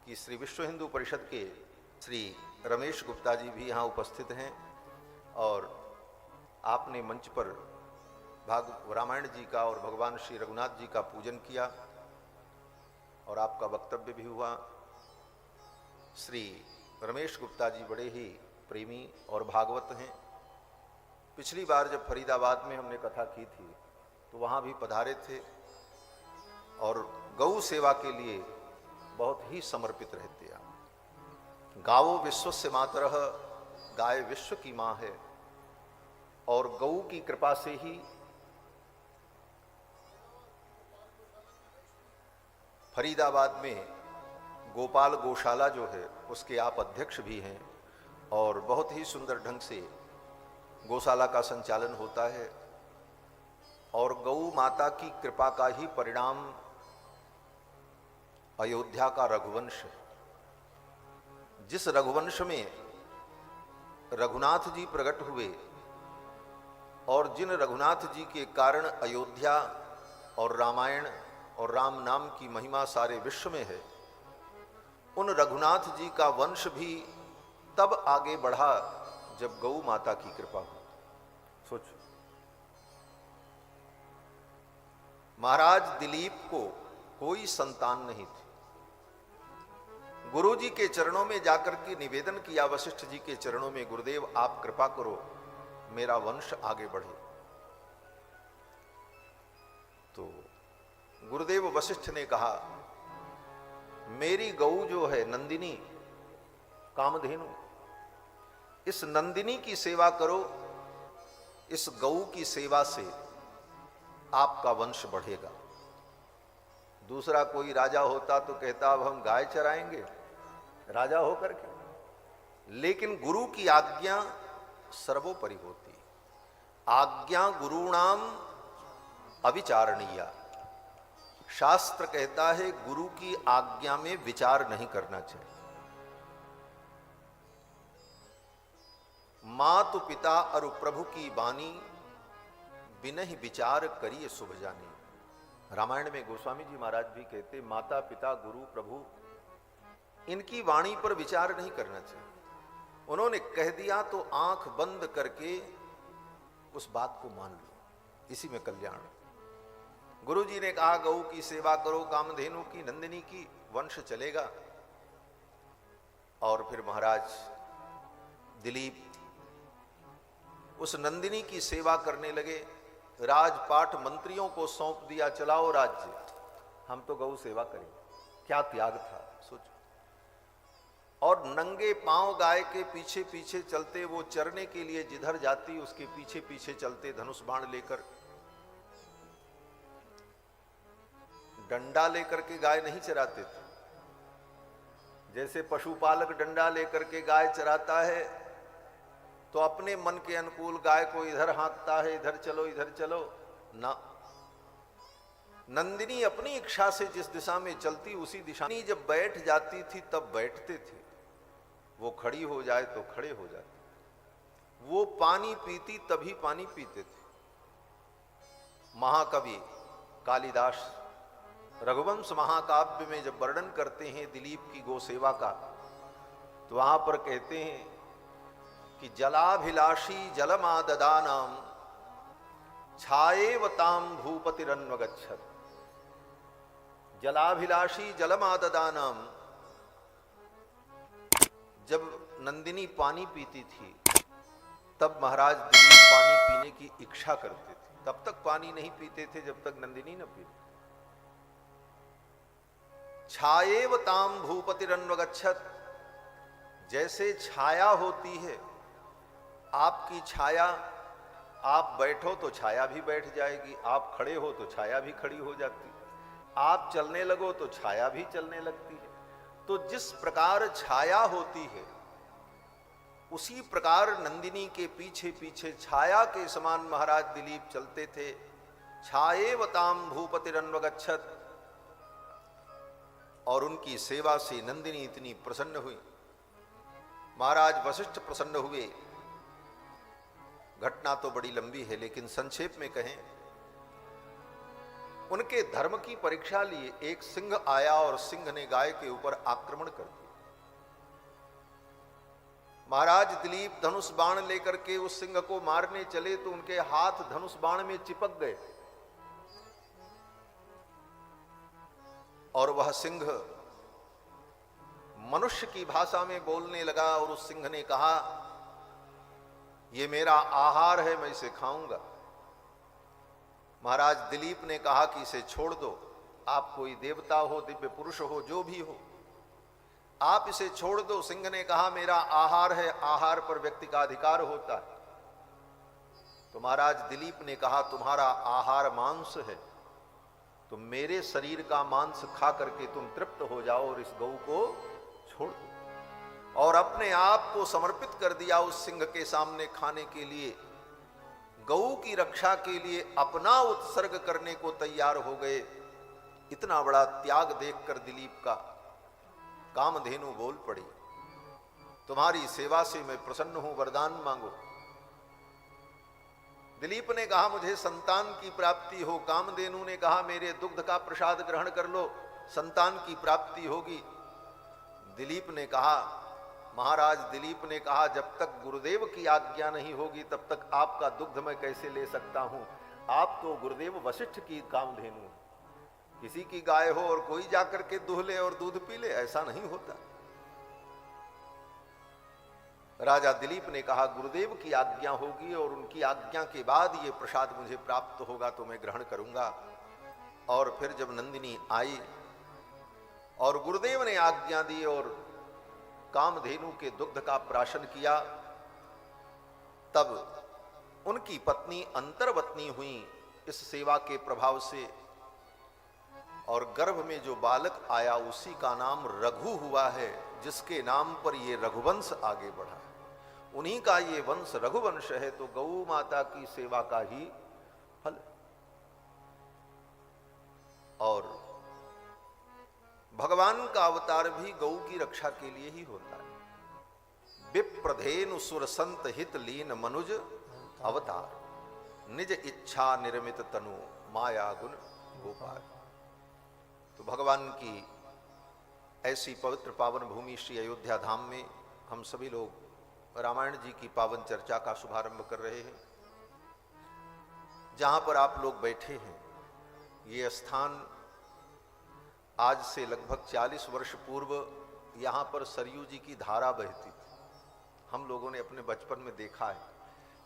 कि श्री विश्व हिंदू परिषद के श्री रमेश गुप्ता जी भी यहाँ उपस्थित हैं और आपने मंच पर रामायण जी का और भगवान श्री रघुनाथ जी का पूजन किया और आपका वक्तव्य भी हुआ। श्री रमेश गुप्ता जी बड़े ही प्रेमी और भागवत हैं। पिछली बार जब फरीदाबाद में हमने कथा की थी तो वहाँ भी पधारे थे और गौ सेवा के लिए बहुत ही समर्पित रहते हैं। गावो विश्वस्य मातरः, गाय विश्व की माँ है और गौ की कृपा से ही फरीदाबाद में गोपाल गौशाला जो है उसके आप अध्यक्ष भी हैं और बहुत ही सुंदर ढंग से गौशाला का संचालन होता है और गौ माता की कृपा का ही परिणाम अयोध्या का रघुवंश है। जिस रघुवंश में रघुनाथ जी प्रकट हुए और जिन रघुनाथ जी के कारण अयोध्या और रामायण और राम नाम की महिमा सारे विश्व में है, उन रघुनाथ जी का वंश भी तब आगे बढ़ा जब गौ माता की कृपा हुई। सोचो, महाराज दिलीप को कोई संतान नहीं थी। गुरु जी के चरणों में जाकर के निवेदन किया वशिष्ठ जी के चरणों में, गुरुदेव आप कृपा करो मेरा वंश आगे बढ़े। तो गुरुदेव वशिष्ठ ने कहा, मेरी गौ जो है नंदिनी कामधेनु, इस नंदिनी की सेवा करो। इस गौ की सेवा से आपका वंश बढ़ेगा। दूसरा कोई राजा होता तो कहता अब हम गाय चराएंगे राजा होकर के, लेकिन गुरु की आज्ञा सर्वोपरि होती है। आज्ञा गुरुणाम अविचारणीया। शास्त्र कहता है गुरु की आज्ञा में विचार नहीं करना चाहिए। मातु पिता और प्रभु की वाणी बिनहि विचार करिए शुभ जानी। रामायण में गोस्वामी जी महाराज भी कहते, माता पिता गुरु प्रभु इनकी वाणी पर विचार नहीं करना चाहिए। उन्होंने कह दिया तो आंख बंद करके उस बात को मान लो, इसी में कल्याण। गुरु जी ने कहा गौ की सेवा करो, कामधेनु की, नंदिनी की, वंश चलेगा। और फिर महाराज दिलीप उस नंदिनी की सेवा करने लगे। राजपाट मंत्रियों को सौंप दिया, चलाओ राज्य, हम तो गौ सेवा करेंगे। क्या त्याग था सोचो। और नंगे पांव गाय के पीछे पीछे चलते, वो चरने के लिए जिधर जाती उसके पीछे पीछे चलते, धनुष बाण लेकर। डंडा लेकर के गाय नहीं चराते थे। जैसे पशुपालक डंडा लेकर के गाय चराता है तो अपने मन के अनुकूल गाय को इधर हाँकता है, इधर चलो इधर चलो ना। नंदिनी अपनी इच्छा से जिस दिशा में चलती उसी दिशा में जब बैठ जाती थी तब बैठते थे, वो खड़ी हो जाए तो खड़े हो जाते। वो पानी पीती तभी पानी पीते थे। महाकवि कालिदास रघुवंश महाकाव्य में जब वर्णन करते हैं दिलीप की गो सेवा का, तो वहां पर कहते हैं कि जलाभिलाषी जलमाददानाम छाएवताम भूपतिरन्वगच्छत्। जलाभिलाषी जलमाददानाम, जब नंदिनी पानी पीती थी तब महाराज दिलीप पानी पीने की इच्छा करते थे। तब तक पानी नहीं पीते थे जब तक नंदिनी न पीती। छाएवताम भूपतिरन्वगच्छत्, जैसे छाया होती है, आपकी छाया, आप बैठो तो छाया भी बैठ जाएगी, आप खड़े हो तो छाया भी खड़ी हो जाती, आप चलने लगो तो छाया भी चलने लगती है। तो जिस प्रकार छाया होती है उसी प्रकार नंदिनी के पीछे पीछे छाया के समान महाराज दिलीप चलते थे। छाएवताम भूपतिरन्वगच्छत्। और उनकी सेवा से नंदिनी इतनी प्रसन्न हुई, महाराज वशिष्ठ प्रसन्न हुए। घटना तो बड़ी लंबी है लेकिन संक्षेप में कहें उनके धर्म की परीक्षा लिए एक सिंह आया और सिंह ने गाय के ऊपर आक्रमण कर दिया। महाराज दिलीप धनुष बाण लेकर के उस सिंह को मारने चले तो उनके हाथ धनुष बाण में चिपक गए और वह सिंह मनुष्य की भाषा में बोलने लगा और उस सिंह ने कहा, ये मेरा आहार है, मैं इसे खाऊंगा। महाराज दिलीप ने कहा कि इसे छोड़ दो, आप कोई देवता हो, दिव्य पुरुष हो, जो भी हो, आप इसे छोड़ दो। सिंह ने कहा, मेरा आहार है, आहार पर व्यक्ति का अधिकार होता है। तो महाराज दिलीप ने कहा, तुम्हारा आहार मांस है, तो मेरे शरीर का मांस खा करके तुम तृप्त हो जाओ और इस गौ को छोड़ दो। और अपने आप को समर्पित कर दिया उस सिंह के सामने खाने के लिए। गौ की रक्षा के लिए अपना उत्सर्ग करने को तैयार हो गए। इतना बड़ा त्याग देखकर दिलीप का कामधेनु बोल पड़ी, तुम्हारी सेवा से मैं प्रसन्न हूं, वरदान मांगो। दिलीप ने कहा, मुझे संतान की प्राप्ति हो। कामधेनु ने कहा, मेरे दुग्ध का प्रसाद ग्रहण कर लो, संतान की प्राप्ति होगी। दिलीप ने कहा, महाराज दिलीप ने कहा, जब तक गुरुदेव की आज्ञा नहीं होगी तब तक आपका दुग्ध मैं कैसे ले सकता हूं। आप तो गुरुदेव वशिष्ठ की कामधेनु, किसी की गाय हो और कोई जाकर के दूह ले और दूध पी ले, ऐसा नहीं होता। राजा दिलीप ने कहा, गुरुदेव की आज्ञा होगी और उनकी आज्ञा के बाद ये प्रसाद मुझे प्राप्त होगा तो मैं ग्रहण करूंगा। और फिर जब नंदिनी आई और गुरुदेव ने आज्ञा दी और कामधेनु के दुग्ध का प्राशन किया, तब उनकी पत्नी अंतर्वतनी हुई इस सेवा के प्रभाव से, और गर्भ में जो बालक आया उसी का नाम रघु हुआ है, जिसके नाम पर ये रघुवंश आगे बढ़ा। उन्हीं का ये वंश रघुवंश है, तो गौ माता की सेवा का ही फल। और भगवान का अवतार भी गौ की रक्षा के लिए ही होता है। विप्रधेनु सुर संत हित लीन मनुज अवतार, निज इच्छा निर्मित तनु माया गुण गोपाल। तो भगवान की ऐसी पवित्र पावन भूमि श्री अयोध्या धाम में हम सभी लोग रामायण जी की पावन चर्चा का शुभारंभ कर रहे हैं। जहां पर आप लोग बैठे हैं, ये स्थान आज से लगभग 40 वर्ष पूर्व यहाँ पर सरयू जी की धारा बहती थी। हम लोगों ने अपने बचपन में देखा है,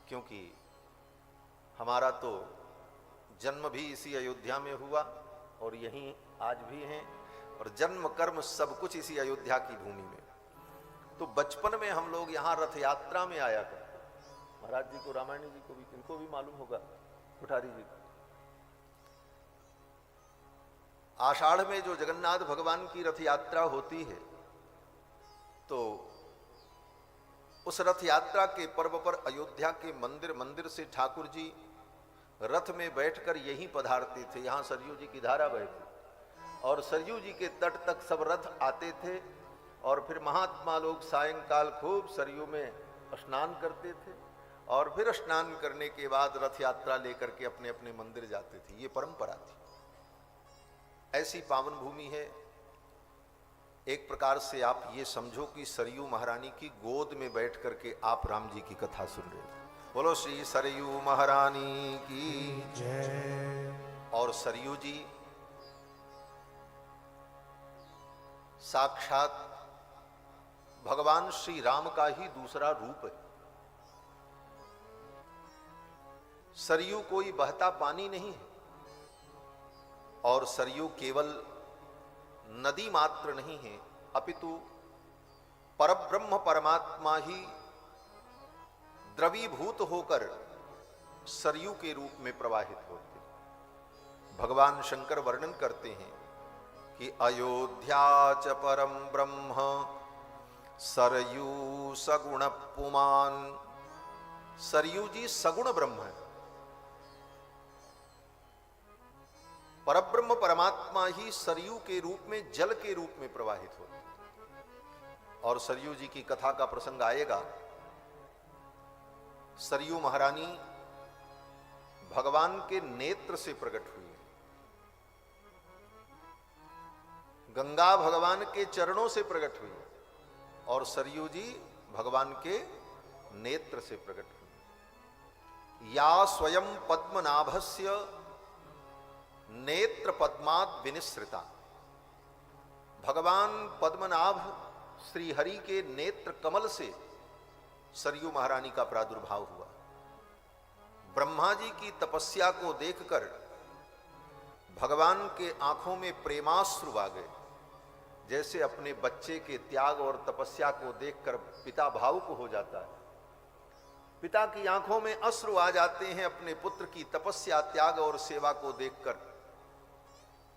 क्योंकि हमारा तो जन्म भी इसी अयोध्या में हुआ और यहीं आज भी हैं, और जन्म कर्म सब कुछ इसी अयोध्या की भूमि में। तो बचपन में हम लोग यहाँ रथ यात्रा में आया करते। महाराज जी को, रामायण जी को भी, इनको भी मालूम होगा, कुठारी जी को। आषाढ़ में जो जगन्नाथ भगवान की रथ यात्रा होती है, तो उस रथ यात्रा के पर्व पर अयोध्या के मंदिर मंदिर से ठाकुर जी रथ में बैठकर यहीं पधारते थे। यहाँ सरयू जी की धारा बहती और सरयू जी के तट तक सब रथ आते थे, और फिर महात्मा लोग सायंकाल खूब सरयू में स्नान करते थे, और फिर स्नान करने के बाद रथ यात्रा लेकर के अपने अपने मंदिर जाते थे। ये परंपरा थी। ऐसी पावन भूमि है। एक प्रकार से आप ये समझो कि सरयू महारानी की गोद में बैठ करके आप राम जी की कथा सुन रहे हो। बोलो श्री सरयू महारानी की जय। और सरयू जी साक्षात भगवान श्री राम का ही दूसरा रूप है। सरयू कोई बहता पानी नहीं है, और सरयू केवल नदी मात्र नहीं है, अपितु परब्रह्म परमात्मा ही द्रवीभूत होकर सरयू के रूप में प्रवाहित होते। भगवान शंकर वर्णन करते हैं कि अयोध्या च परम ब्रह्म सरयू सगुण पुमान। सरयू जी सगुण ब्रह्म है। परब्रह्म परमात्मा ही सरयू के रूप में, जल के रूप में प्रवाहित होते। और सरयू जी की कथा का प्रसंग आएगा। सरयू महारानी भगवान के नेत्र से प्रकट हुई है। गंगा भगवान के चरणों से प्रकट हुई और सरयू जी भगवान के नेत्र से प्रकट हुई। या स्वयं पद्मनाभस्य नेत्र पद्माद विनिसृता, भगवान पद्मनाभ श्री हरि के नेत्र कमल से सरयू महारानी का प्रादुर्भाव हुआ। ब्रह्मा जी की तपस्या को देखकर भगवान के आंखों में प्रेमाश्रु आ गए। जैसे अपने बच्चे के त्याग और तपस्या को देखकर पिता भावुक हो जाता है, पिता की आंखों में अश्रु आ जाते हैं अपने पुत्र की तपस्या, त्याग और सेवा को देखकर।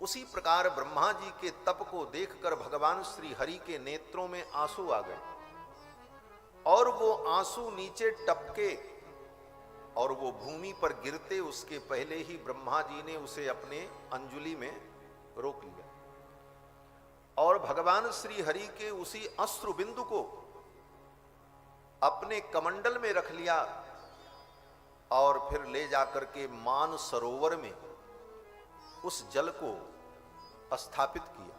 उसी प्रकार ब्रह्मा जी के तप को देखकर भगवान श्री हरि के नेत्रों में आंसू आ गए और वो आंसू नीचे टपके और वो भूमि पर गिरते उसके पहले ही ब्रह्मा जी ने उसे अपने अंजुलि में रोक लिया और भगवान श्री हरि के उसी अश्रु बिंदु को अपने कमंडल में रख लिया और फिर ले जाकर के मान सरोवर में उस जल को स्थापित किया।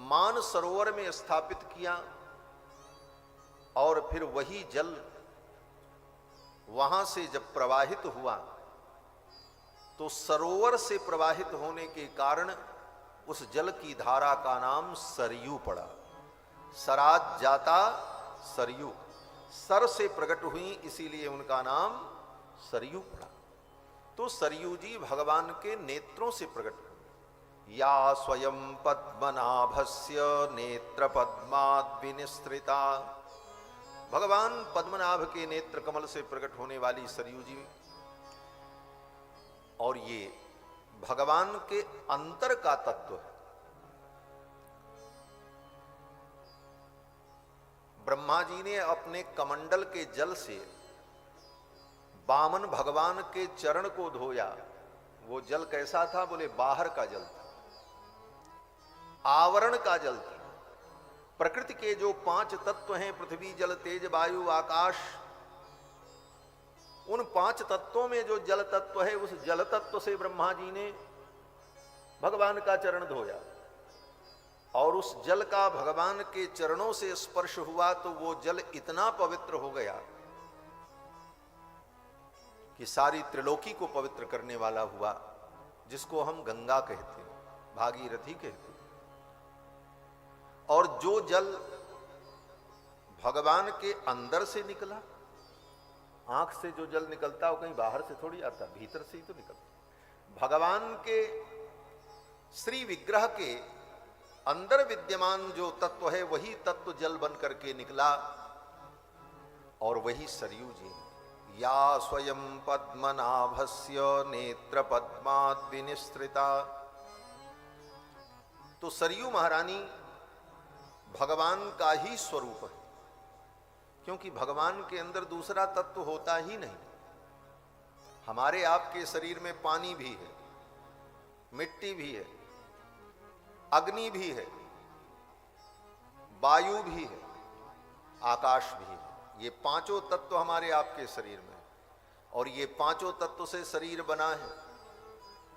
मान सरोवर में स्थापित किया और फिर वही जल वहां से जब प्रवाहित हुआ तो सरोवर से प्रवाहित होने के कारण उस जल की धारा का नाम सरयू पड़ा। सराज जाता सरयू, सर से प्रकट हुई इसीलिए उनका नाम सरयू पड़ा। तो सरयू जी भगवान के नेत्रों से प्रकट हुई। या स्वयं पद्मनाभस्य नेत्र पद्माद विनिसृता, भगवान पद्मनाभ के नेत्र कमल से प्रकट होने वाली सरयू जी। और ये भगवान के अंतर का तत्व है। ब्रह्मा जी ने अपने कमंडल के जल से वामन भगवान के चरण को धोया। वो जल कैसा था? बोले बाहर का जल था, आवरण का जल था। प्रकृति के जो 5 तत्व हैं, पृथ्वी जल तेज वायु आकाश, उन 5 तत्वों में जो जल तत्व है उस जल तत्व से ब्रह्मा जी ने भगवान का चरण धोया और उस जल का भगवान के चरणों से स्पर्श हुआ तो वो जल इतना पवित्र हो गया कि सारी त्रिलोकी को पवित्र करने वाला हुआ, जिसको हम गंगा कहते हैं, भागीरथी कहते हैं। और जो जल भगवान के अंदर से निकला, आंख से जो जल निकलता है वो कहीं बाहर से थोड़ी आता, भीतर से ही तो निकलता। भगवान के श्री विग्रह के अंदर विद्यमान जो तत्व है वही तत्व जल बन करके निकला और वही सरयू जी। या स्वयं पद्मनाभस्य नेत्र पद्माद विनिसृता। तो सरयू महारानी भगवान का ही स्वरूप है, क्योंकि भगवान के अंदर दूसरा तत्व होता ही नहीं। हमारे आपके शरीर में पानी भी है, मिट्टी भी है, अग्नि भी है, वायु भी है, आकाश भी है। ये 5 तत्व हमारे आपके शरीर में है और ये 5 तत्व से शरीर बना है।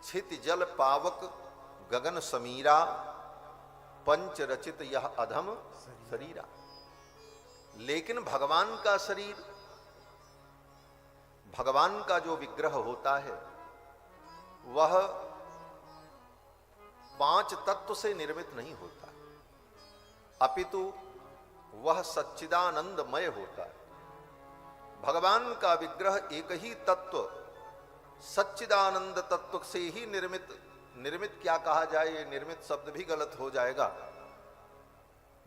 छित जल पावक गगन समीरा, पंच रचित यह अधम शरीरा। लेकिन भगवान का शरीर, भगवान का जो विग्रह होता है वह 5 तत्व से निर्मित नहीं होता, अपितु वह सच्चिदानंदमय होता है। भगवान का विग्रह एक ही तत्व सच्चिदानंद तत्व से ही निर्मित क्या कहा जाए, ये निर्मित शब्द भी गलत हो जाएगा।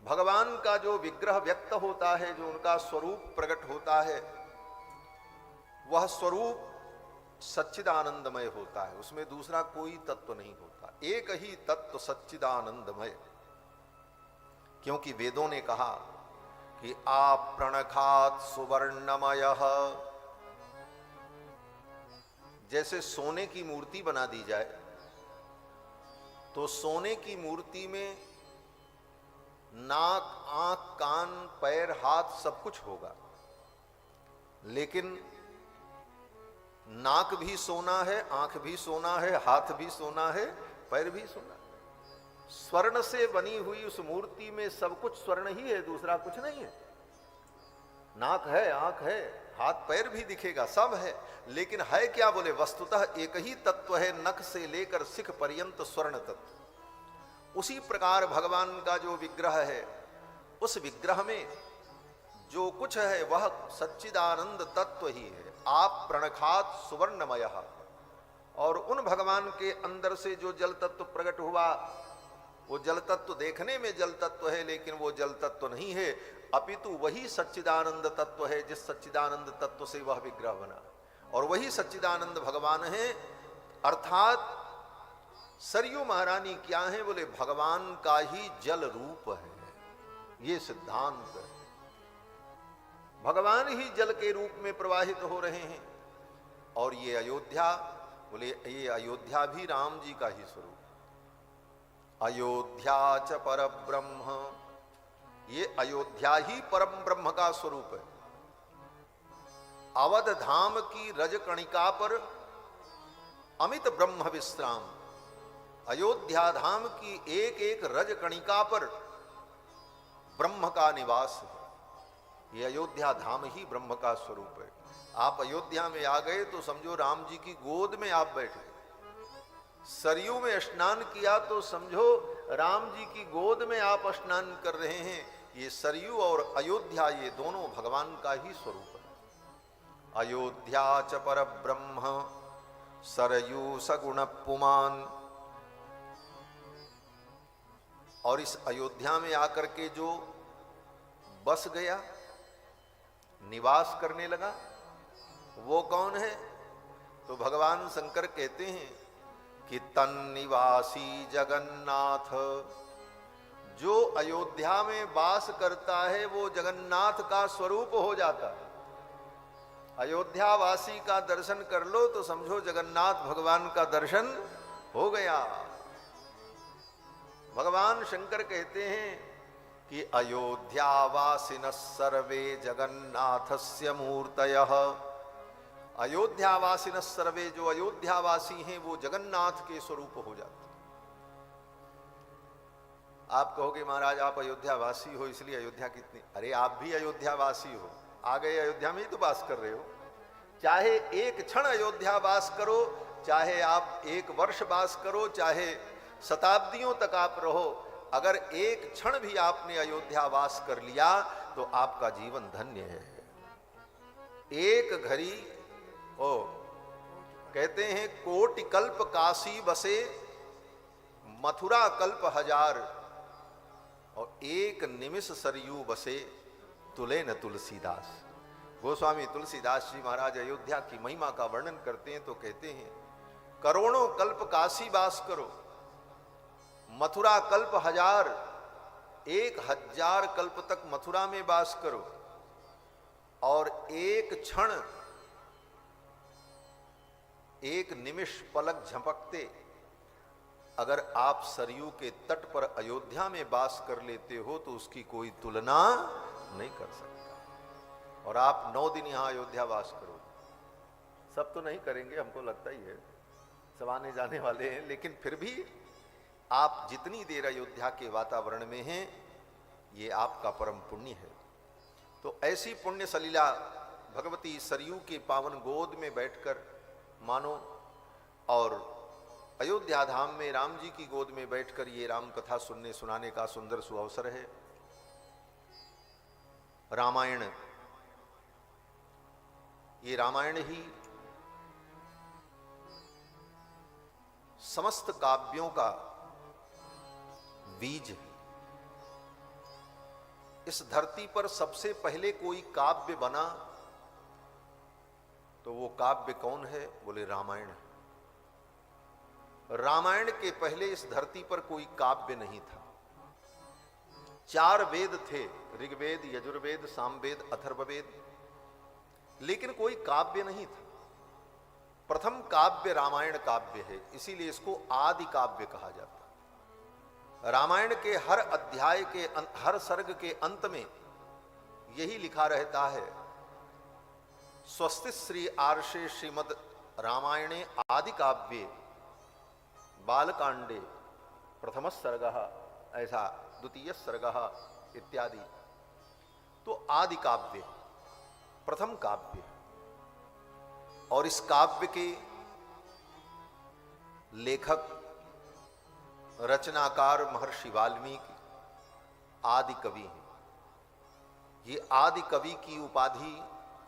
भगवान का जो विग्रह व्यक्त होता है, जो उनका स्वरूप प्रकट होता है, वह स्वरूप सच्चिदानंदमय होता है, उसमें दूसरा कोई तत्व नहीं होता, एक ही तत्व सच्चिदानंदमय। क्योंकि वेदों ने कहा कि आप प्रणखात सुवर्णमयः, जैसे सोने की मूर्ति बना दी जाए तो सोने की मूर्ति में नाक, आंख, कान, पैर, हाथ सब कुछ होगा, लेकिन नाक भी सोना है, आंख भी सोना है, हाथ भी सोना है, पैर भी सोना है। स्वर्ण से बनी हुई उस मूर्ति में सब कुछ स्वर्ण ही है, दूसरा कुछ नहीं है। नाक है, आंख है, हाथ पैर भी दिखेगा, सब है, लेकिन है क्या? बोले वस्तुतः एक ही तत्व है, नख से लेकर शिख पर्यंत स्वर्ण तत्व। उसी प्रकार भगवान का जो विग्रह है, उस विग्रह में जो कुछ है वह सच्चिदानंद तत्व ही है। आप प्रणखात सुवर्णमय, और उन भगवान के अंदर से जो जल तत्व प्रकट हुआ, वो जल तत्व देखने में जल तत्व है, लेकिन वो जल तत्व नहीं है, अपितु वही सच्चिदानंद तत्व है, जिस सच्चिदानंद तत्व से वह विग्रह बना। और वही सच्चिदानंद भगवान है, अर्थात सरयू महारानी क्या है? बोले भगवान का ही जल रूप है। ये सिद्धांत है, भगवान ही जल के रूप में प्रवाहित हो रहे हैं। और ये अयोध्या, बोले ये अयोध्या भी राम जी का ही स्वरूप। अयोध्या च पर ब्रह्म, ये अयोध्या ही परम ब्रह्म का स्वरूप है। अवध धाम की रजकणिका पर अमित ब्रह्म विश्राम, अयोध्या धाम की एक एक रजकणिका पर ब्रह्म का निवास है। ये अयोध्या धाम ही ब्रह्म का स्वरूप है। आप अयोध्या में आ गए तो समझो राम जी की गोद में आप बैठे। सरयू में स्नान किया तो समझो राम जी की गोद में आप स्नान कर रहे हैं। ये सरयू और अयोध्या, ये दोनों भगवान का ही स्वरूप है। अयोध्या च पर ब्रह्म सरयू सगुण पुमान। और इस अयोध्या में आकर के जो बस गया, निवास करने लगा, वो कौन है? तो भगवान शंकर कहते हैं कि तन निवासी जगन्नाथ। जो अयोध्या में वास करता है वो जगन्नाथ का स्वरूप हो जाता है। अयोध्या वासी का दर्शन कर लो तो समझो जगन्नाथ भगवान का दर्शन हो गया। भगवान शंकर कहते हैं कि अयोध्यावासिनः सर्वे जगन्नाथस्य मूर्तयः। अयोध्यावासिनः सर्वे, जो अयोध्यावासी हैं वो जगन्नाथ के स्वरूप हो जाते। आप कहोगे महाराज आप अयोध्यावासी हो इसलिए अयोध्या कितनी, अरे आप भी अयोध्यावासी हो, आ गए अयोध्या में ही तो वास कर रहे हो। चाहे एक क्षण अयोध्या वास करो, चाहे आप एक वर्ष वास करो, चाहे शताब्दियों तक आप रहो, अगर एक क्षण भी आपने अयोध्या वास कर लिया तो आपका जीवन धन्य है। एक घड़ी ओ कहते हैं कोटि कल्प काशी बसे, मथुरा कल्प हजार, और एक निमिष सरयू बसे तुले न तुलसीदास। गोस्वामी तुलसीदास जी महाराज अयोध्या की महिमा का वर्णन करते हैं तो कहते हैं करोड़ों कल्प काशी वास करो, मथुरा कल्प हजार, 1000 कल्प तक मथुरा में वास करो, और एक क्षण, एक निमिष पलक झपकते अगर आप सरयू के तट पर अयोध्या में वास कर लेते हो तो उसकी कोई तुलना नहीं कर सकता। और आप 9 दिन यहां अयोध्या वास करो। सब तो नहीं करेंगे, हमको लगता ही है, सब आने जाने वाले हैं, लेकिन फिर भी आप जितनी देर अयोध्या के वातावरण में हैं ये आपका परम पुण्य है। तो ऐसी पुण्य सलीला भगवती सरयू के पावन गोद में बैठकर मानो, और अयोध्या धाम में राम जी की गोद में बैठकर ये राम कथा सुनने सुनाने का सुंदर सुअवसर है। रामायण, ये रामायण ही समस्त काव्यों का बीज है। इस धरती पर सबसे पहले कोई काव्य बना तो वो काव्य कौन है? बोले रामायण। रामायण के पहले इस धरती पर कोई काव्य नहीं था। 4 वेद थे, ऋग्वेद, यजुर्वेद, सामवेद, अथर्ववेद, लेकिन कोई काव्य नहीं था। प्रथम काव्य रामायण काव्य है, इसीलिए इसको आदि काव्य कहा जाता। रामायण के हर अध्याय के हर सर्ग के अंत में यही लिखा रहता है, स्वस्ति श्री आर्षे श्रीमद रामायणे आदि काव्ये बालकांडे प्रथम सर्गः, ऐसा द्वितीय सर्गः इत्यादि। तो आदि काव्य, प्रथम काव्य, और इस काव्य के लेखक रचनाकार महर्षि वाल्मीकि आदि कवि हैं। ये आदि कवि की उपाधि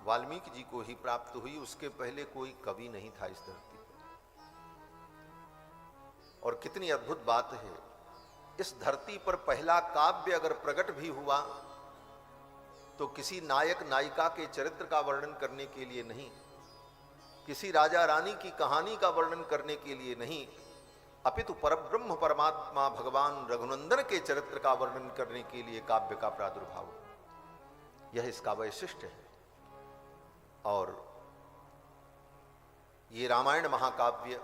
वाल्मीकि जी को ही प्राप्त हुई, उसके पहले कोई कवि नहीं था इस धरती पर। और कितनी अद्भुत बात है, इस धरती पर पहला काव्य अगर प्रकट भी हुआ तो किसी नायक नायिका के चरित्र का वर्णन करने के लिए नहीं, किसी राजा रानी की कहानी का वर्णन करने के लिए नहीं, अपितु परब्रह्म परमात्मा भगवान रघुनंदन के चरित्र का वर्णन करने के लिए काव्य का प्रादुर्भाव। यह इसका वैशिष्ट्य है। और ये रामायण महाकाव्य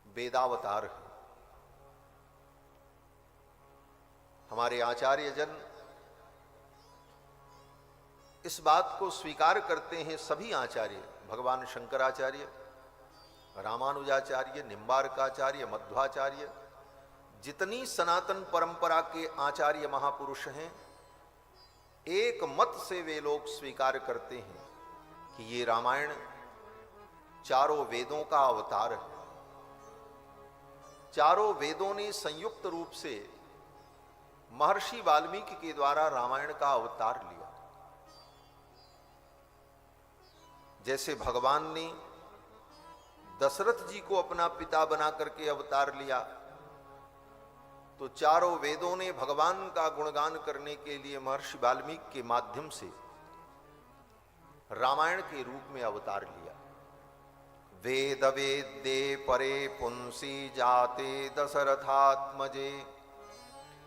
वेदावतार है। हमारे आचार्य जन इस बात को स्वीकार करते हैं, सभी आचार्य, भगवान शंकराचार्य, रामानुजाचार्य, निम्बार्काचार्य, मध्वाचार्य, जितनी सनातन परंपरा के आचार्य महापुरुष हैं, एक मत से वे लोग स्वीकार करते हैं कि ये रामायण चारों वेदों का अवतार है। चारों वेदों ने संयुक्त रूप से महर्षि वाल्मीकि के द्वारा रामायण का अवतार लिया। जैसे भगवान ने दशरथ जी को अपना पिता बना करके अवतार लिया, तो चारों वेदों ने भगवान का गुणगान करने के लिए महर्षि वाल्मीकि के माध्यम से रामायण के रूप में अवतार लिया। वेद वेद्ये परे पुंसी जाते दशरथात्मजे,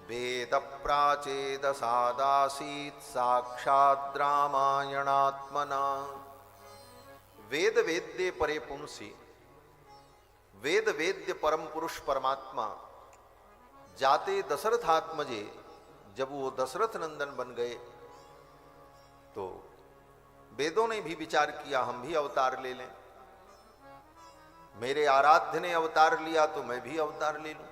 वेद प्राचेदसादासीत् साक्षात् रामायणात्मना। वेद वेद्ये परे पुंसी, वेद वेद्य परम पुरुष परमात्मा जाते दशरथात्मजे, जब वो दशरथ नंदन बन गए तो वेदों ने भी विचार किया हम भी अवतार ले लें। मेरे आराध्य ने अवतार लिया तो मैं भी अवतार ले लूं।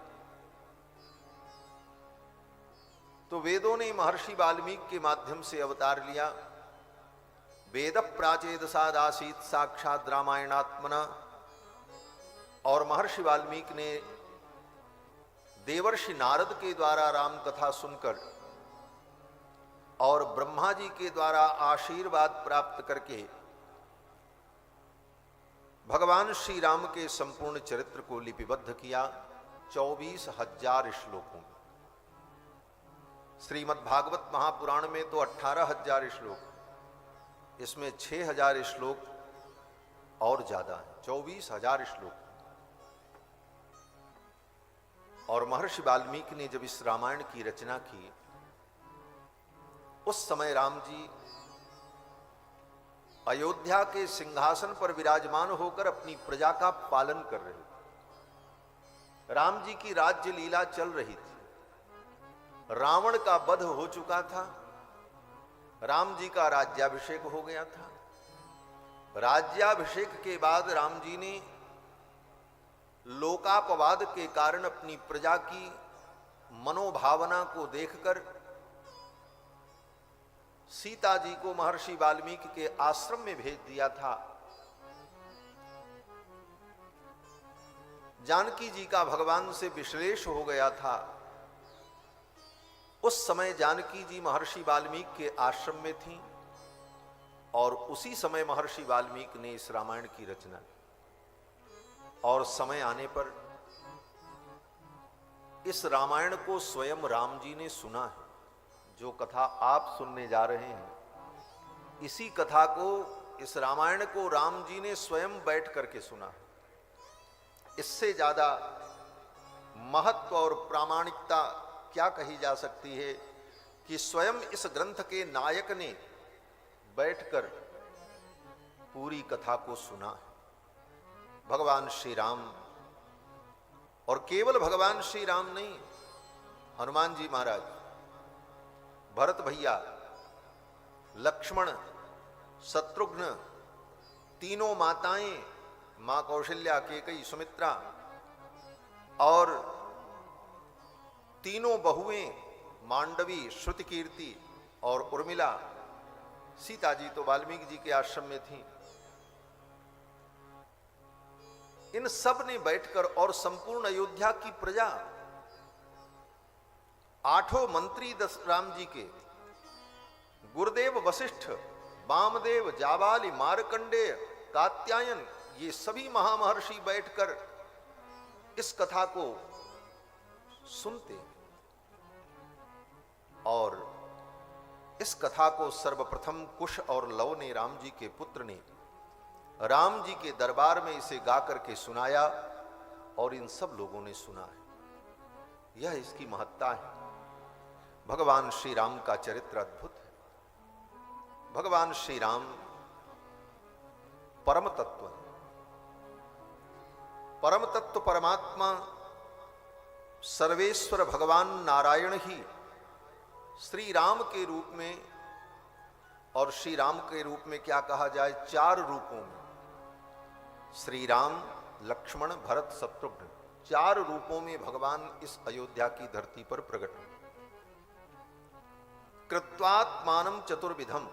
तो वेदों ने महर्षि वाल्मीकि के माध्यम से अवतार लिया। वेद प्राचेदसादासीत् साक्षात् रामायणात्मना। और महर्षि वाल्मीकि ने देवर्षि नारद के द्वारा राम कथा सुनकर और ब्रह्मा जी के द्वारा आशीर्वाद प्राप्त करके भगवान श्री राम के संपूर्ण चरित्र को लिपिबद्ध किया 24,000 श्लोकों में। श्रीमद् भागवत महापुराण में तो 18,000 श्लोक, इसमें 6,000 श्लोक और ज्यादा है, 24,000 श्लोक। और महर्षि वाल्मीकि ने जब इस रामायण की रचना की, उस समय राम जी अयोध्या के सिंहासन पर विराजमान होकर अपनी प्रजा का पालन कर रहे थे। राम जी की राज्य लीला चल रही थी। रावण का वध हो चुका था, राम जी का राज्याभिषेक हो गया था। राज्याभिषेक के बाद राम जी ने लोकापवाद के कारण अपनी प्रजा की मनोभावना को देखकर सीता जी को महर्षि वाल्मीकि के आश्रम में भेज दिया था। जानकी जी का भगवान से विश्लेष हो गया था। उस समय जानकी जी महर्षि वाल्मीकि के आश्रम में थीं और उसी समय महर्षि वाल्मीकि ने इस रामायण की रचना की। और समय आने पर इस रामायण को स्वयं राम जी ने सुना है। जो कथा आप सुनने जा रहे हैं, इसी कथा को, इस रामायण को राम जी ने स्वयं बैठ करके सुना है। इससे ज्यादा महत्व और प्रामाणिकता क्या कही जा सकती है कि स्वयं इस ग्रंथ के नायक ने बैठकर पूरी कथा को सुना है। भगवान श्री राम, और केवल भगवान श्री राम नहीं, हनुमान जी महाराज, भरत भैया, लक्ष्मण, शत्रुघ्न, तीनों माताएं, मां कौशल्या, कैकेयी, सुमित्रा, और तीनों बहुएं मांडवी, श्रुतिकीर्ति और उर्मिला, सीता जी तो वाल्मीकि जी के आश्रम में थी, इन सब ने बैठकर और संपूर्ण अयोध्या की प्रजा, 8 मंत्री राम जी के, गुरुदेव वशिष्ठ, वामदेव, जाबाली, मार्कंडेय, कात्यायन, ये सभी महामहर्षि बैठकर इस कथा को सुनते। और इस कथा को सर्वप्रथम कुश और लव ने, राम जी के पुत्र ने, राम जी के दरबार में इसे गा करके सुनाया और इन सब लोगों ने सुना है। यह इसकी महत्ता है। भगवान श्री राम का चरित्र अद्भुत है। भगवान श्री राम परम तत्व है। परम तत्व परमात्मा सर्वेश्वर भगवान नारायण ही श्री राम के रूप में, और श्री राम के रूप में क्या कहा जाए, 4 रूपों में, श्री राम, लक्ष्मण, भरत, शत्रुघ्न, 4 रूपों में भगवान इस अयोध्या की धरती पर प्रकट हुए। कृत्वात्मानं चतुर्विधम,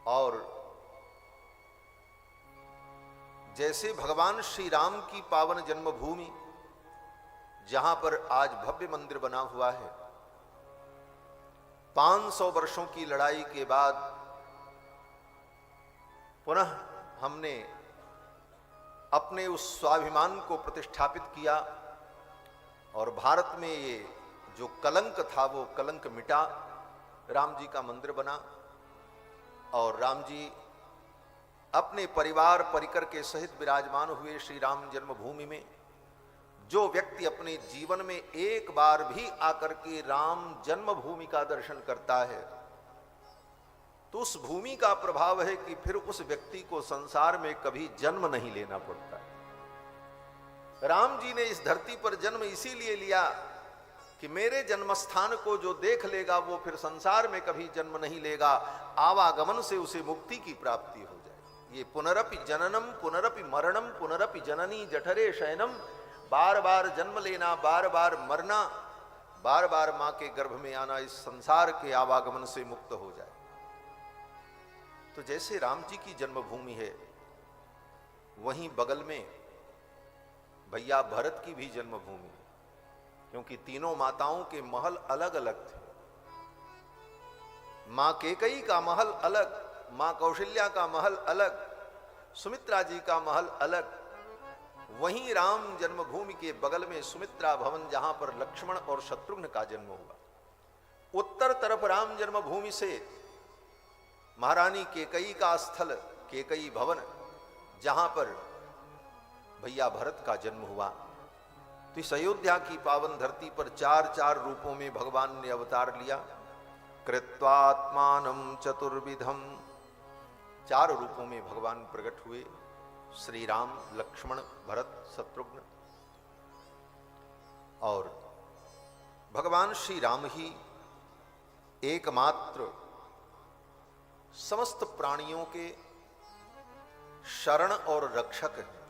और जैसे भगवान श्री राम की पावन जन्मभूमि, जहां पर आज भव्य मंदिर बना हुआ है, 500 वर्षों की लड़ाई के बाद पुनः हमने अपने उस स्वाभिमान को प्रतिष्ठापित किया और भारत में ये जो कलंक था वो कलंक मिटा, राम जी का मंदिर बना और राम जी अपने परिवार परिकर के सहित विराजमान हुए श्री राम जन्मभूमि में। जो व्यक्ति अपने जीवन में एक बार भी आकर के राम जन्मभूमि का दर्शन करता है तो उस भूमि का प्रभाव है कि फिर उस व्यक्ति को संसार में कभी जन्म नहीं लेना पड़ता है। राम जी ने इस धरती पर जन्म इसीलिए लिया कि मेरे जन्मस्थान को जो देख लेगा वो फिर संसार में कभी जन्म नहीं लेगा, आवागमन से उसे मुक्ति की प्राप्ति हो जाए। ये पुनरपि जननम पुनरपि मरणम पुनरपि जननी जठरे शयनम, बार बार जन्म लेना, बार बार मरना, बार बार मां के गर्भ में आना, इस संसार के आवागमन से मुक्त हो जाए। तो जैसे राम जी की जन्मभूमि है, वहीं बगल में भैया भरत की भी जन्मभूमि है, क्योंकि तीनों माताओं के महल अलग अलग थे। मां केकई का महल अलग, मां कौशल्या का महल अलग, सुमित्रा जी का महल अलग। वहीं राम जन्मभूमि के बगल में सुमित्रा भवन, जहां पर लक्ष्मण और शत्रुघ्न का जन्म हुआ। उत्तर तरफ राम जन्मभूमि से महारानी केकई का स्थल केकई भवन, जहां पर भैया भरत का जन्म हुआ। तो इस अयोध्या की पावन धरती पर 4 रूपों में भगवान ने अवतार लिया। कृत्वात्मानं चतुर्विधम, 4 रूपों में भगवान प्रकट हुए, श्री राम, लक्ष्मण, भरत, शत्रुघ्न। और भगवान श्री राम ही एकमात्र समस्त प्राणियों के शरण और रक्षक हैं।